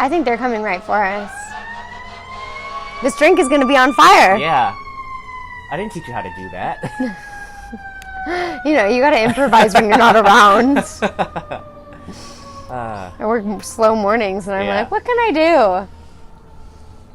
I think they're coming right for us. This drink is going to be on fire. Yeah. I didn't teach you how to do that. You know, you got to improvise when you're not around. I work slow mornings, and I'm like, what can I do?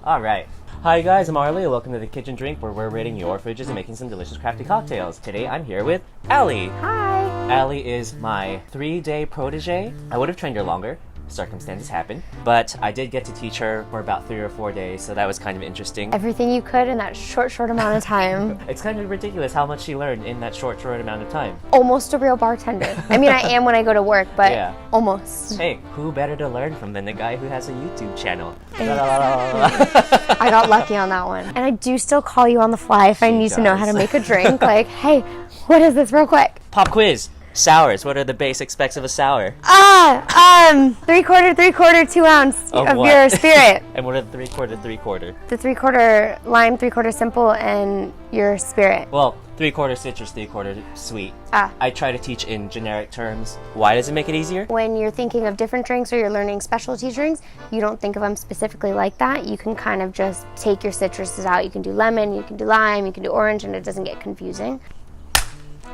All right. Hi guys, I'm Arleo. Welcome to the Kitchen Drink, where we're raiding your fridges and making some delicious crafty cocktails. Today I'm here with Allie. Hi. Allie is my 3-day protege. I would have trained her longer. Circumstances happen, but I did get to teach her for about 3 or 4 days, so that was kind of interesting. Everything you could in that short amount of time. It's kind of ridiculous how much she learned in that short amount of time. Almost a real bartender. I mean, I am when I go to work, but almost. Hey, who better to learn from than the guy who has a YouTube channel? I got lucky on that one. And I do still call you on the fly if I need to know how to make a drink. Like, hey, what is this real quick? Pop quiz. Sours. What are the basic specs of a sour? 3/4, 2 ounce of your spirit. And what are the 3/4? The 3/4 lime, 3/4 simple, and your spirit. Well, 3/4 citrus, 3/4 sweet. I try to teach in generic terms. Why does it make it easier? When you're thinking of different drinks or you're learning specialty drinks, you don't think of them specifically like that. You can kind of just take your citruses out. You can do lemon, you can do lime, you can do orange, and it doesn't get confusing.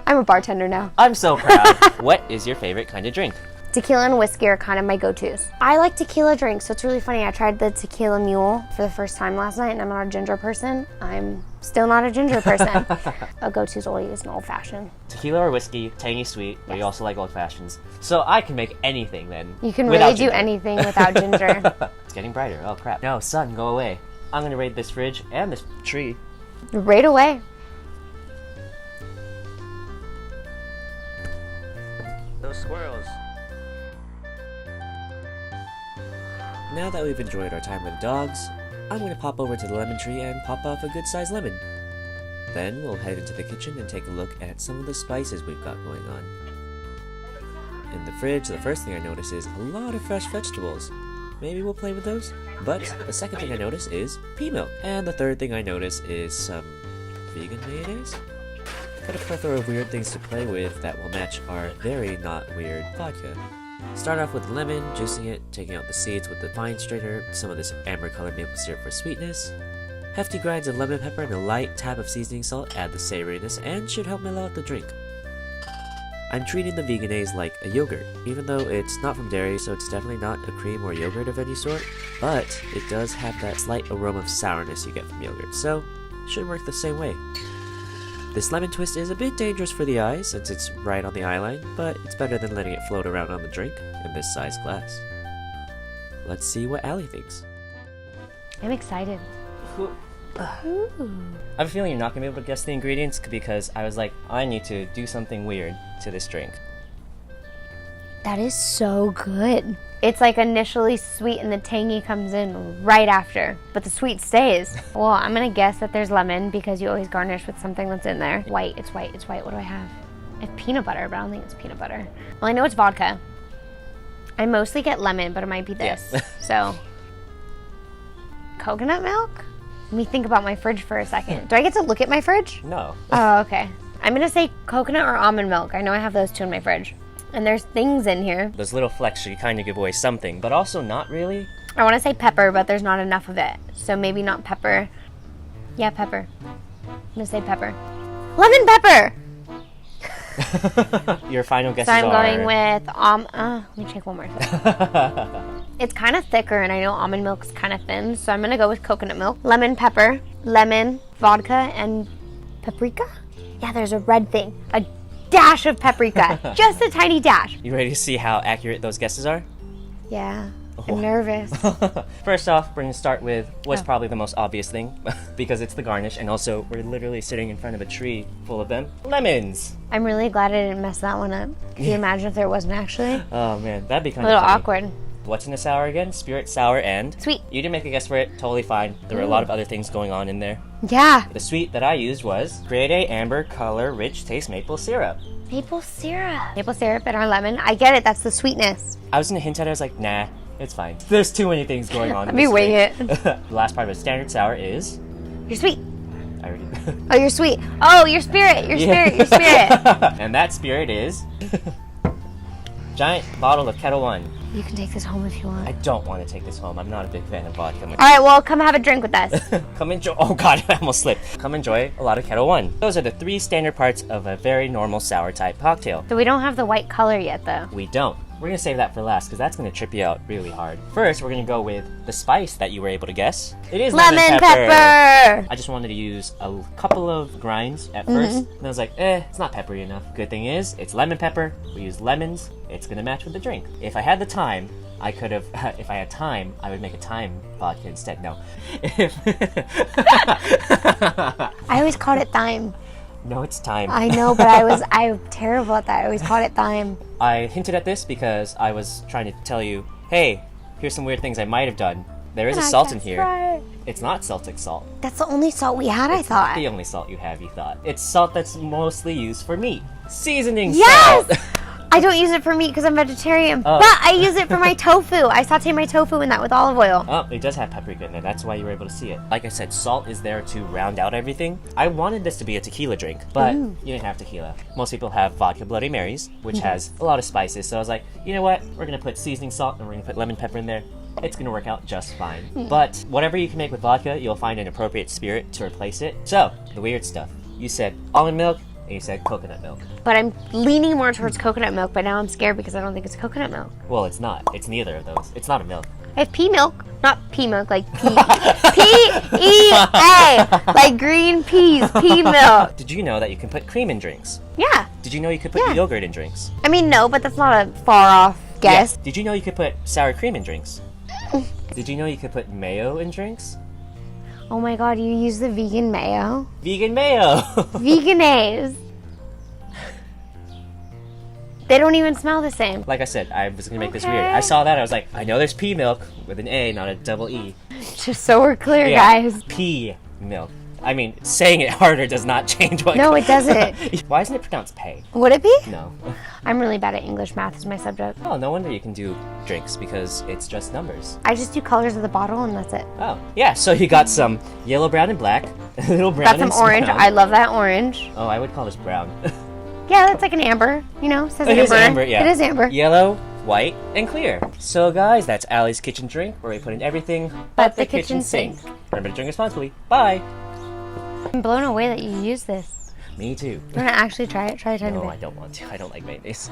I'm a bartender now. I'm so proud. What is your favorite kind of drink? Tequila and whiskey are kind of my go-tos. I like tequila drinks, so it's really funny. I tried the tequila mule for the first time last night, and I'm not a ginger person. I'm still not a ginger person. A go-to's always an old-fashioned. Tequila or whiskey, tangy sweet, but you also like old-fashions. So I can make anything then. You can really do anything without ginger. It's getting brighter. Oh crap. No, sun, go away. I'm gonna raid this fridge and this tree. Right away. Those squirrels. Now that we've enjoyed our time with the dogs, I'm going to pop over to the lemon tree and pop off a good-sized lemon. Then we'll head into the kitchen and take a look at some of the spices we've got going on. In the fridge, the first thing I notice is a lot of fresh vegetables. Maybe we'll play with those? But the second thing I notice is pea milk. And the third thing I notice is some vegan mayonnaise. Got a plethora of weird things to play with that will match our very not weird vodka. Start off with lemon, juicing it, taking out the seeds with the fine strainer, some of this amber colored maple syrup for sweetness. Hefty grinds of lemon pepper and a light tab of seasoning salt add the savoriness and should help mellow out the drink. I'm treating the VEGENAISE like a yogurt, even though it's not from dairy, so it's definitely not a cream or yogurt of any sort, but it does have that slight aroma of sourness you get from yogurt, so it should work the same way. This lemon twist is a bit dangerous for the eyes since it's right on the eye line, but it's better than letting it float around on the drink in this size glass. Let's see what Allie thinks. I'm excited. I have a feeling you're not going to be able to guess the ingredients because I was like, I need to do something weird to this drink. That is so good. It's like initially sweet and the tangy comes in right after, but the sweet stays. Well, I'm gonna guess that there's lemon because you always garnish with something that's in there. White, it's white, it's white. What do I have? I have peanut butter, but I don't think it's peanut butter. Well, I know it's vodka. I mostly get lemon, but it might be this. Yes. So, coconut milk? Let me think about my fridge for a second. Do I get to look at my fridge? No. Oh, okay. I'm gonna say coconut or almond milk. I know I have those two in my fridge. And there's things in here. Those little flecks should kind of give away something, but also not really. I want to say pepper, but there's not enough of it. So maybe not pepper. Yeah, pepper. I'm going to say pepper. Lemon pepper! Your final guesses so I'm are... going with, let me check one more thing. It's kind of thicker, and I know almond milk's kind of thin, so I'm going to go with coconut milk. Lemon pepper, lemon, vodka, and paprika? Yeah, there's a red thing. A dash of paprika. Just a tiny dash. You ready to see how accurate those guesses are? Yeah. I'm nervous. First off, we're going to start with what's probably the most obvious thing because it's the garnish, and also we're literally sitting in front of a tree full of them. Lemons! I'm really glad I didn't mess that one up. Can you imagine if there wasn't actually? Oh man, that'd be kind of funny. Awkward. What's in a sour again? Spirit, sour, and? Sweet. You didn't make a guess for it, totally fine. There were a lot of other things going on in there. Yeah. The sweet that I used was grade A amber color rich taste maple syrup. Maple syrup. Maple syrup and our lemon. I get it, that's the sweetness. I was gonna hint at it, I was like, nah, it's fine. There's too many things going on. Let me wing it. The last part of a standard sour is... You're sweet. I already... Oh, you're sweet. Oh, your spirit, your spirit, your spirit. And that spirit is... giant bottle of Kettle One. You can take this home if you want. I don't want to take this home. I'm not a big fan of vodka. All right, well, come have a drink with us. Come enjoy. Oh god, I almost slipped. Come enjoy a lot of Kettle One. Those are the 3 standard parts of a very normal sour type cocktail. So we don't have the white color yet, though. We don't. We're gonna save that for last because that's gonna trip you out really hard. First, we're gonna go with the spice that you were able to guess. It is lemon pepper. I just wanted to use a couple of grinds at first, and I was like, it's not peppery enough. Good thing is, it's lemon pepper. We use lemons. It's gonna match with the drink. If I had the time, I could have. If I had time, I would make a thyme vodka instead. No. I always called it thyme. No, it's thyme. I know, but I'm terrible at that. I always called it thyme. I hinted at this because I was trying to tell you, hey, here's some weird things I might have done. There is a salt in here. Right. It's not Celtic salt. That's the only salt we had, I thought. The only salt you have, you thought. It's salt that's mostly used for meat. Seasoning Yes! salt. I don't use it for meat because I'm vegetarian, Oh. but I use it for my tofu. I saute my tofu in that with olive oil. Oh, it does have paprika in there. That's why you were able to see it. Like I said, salt is there to round out everything. I wanted this to be a tequila drink, but you didn't have tequila. Most people have vodka Bloody Marys, which has a lot of spices. So I was like, you know what? We're going to put seasoning salt and we're going to put lemon pepper in there. It's going to work out just fine. But whatever you can make with vodka, you'll find an appropriate spirit to replace it. So, the weird stuff. You said almond milk, and you said coconut milk. But I'm leaning more towards coconut milk, but now I'm scared because I don't think it's coconut milk. Well, it's not. It's neither of those. It's not a milk. I have pea milk. Not pea milk, like pea. P-E-A. Like green peas, pea milk. Did you know that you can put cream in drinks? Yeah. Did you know you could put yogurt in drinks? I mean, no, but that's not a far off guess. Yeah. Did you know you could put sour cream in drinks? Did you know you could put mayo in drinks? Oh my god, you use the vegan mayo? Vegan mayo! VEGENAISE. They don't even smell the same. Like I said, I was gonna make this weird. I saw that, I was like, I know there's pea milk with an A, not a double E. Just so we're clear, Yeah, guys. pea milk. I mean, saying it harder does not change what. No, it doesn't. Why isn't it pronounced pay? Would it be? No. I'm really bad at English. Math is my subject. Oh, no wonder you can do drinks because it's just numbers. I just do colors of the bottle and that's it. Oh, yeah. So you got some yellow, brown, and black. A little brown Got and some orange. brown. I love that orange. Oh, I would call this brown. Yeah, that's like an amber. You know, says It amber. is amber, yeah. It is amber. Yellow, white, and clear. So guys, that's Allie's kitchen drink, where we put in everything But the kitchen sink. Remember to drink responsibly. Bye. I'm blown away that you use this. Me too. You want to actually try it? Try a tiny No, bit. I don't want to. I don't like mayonnaise.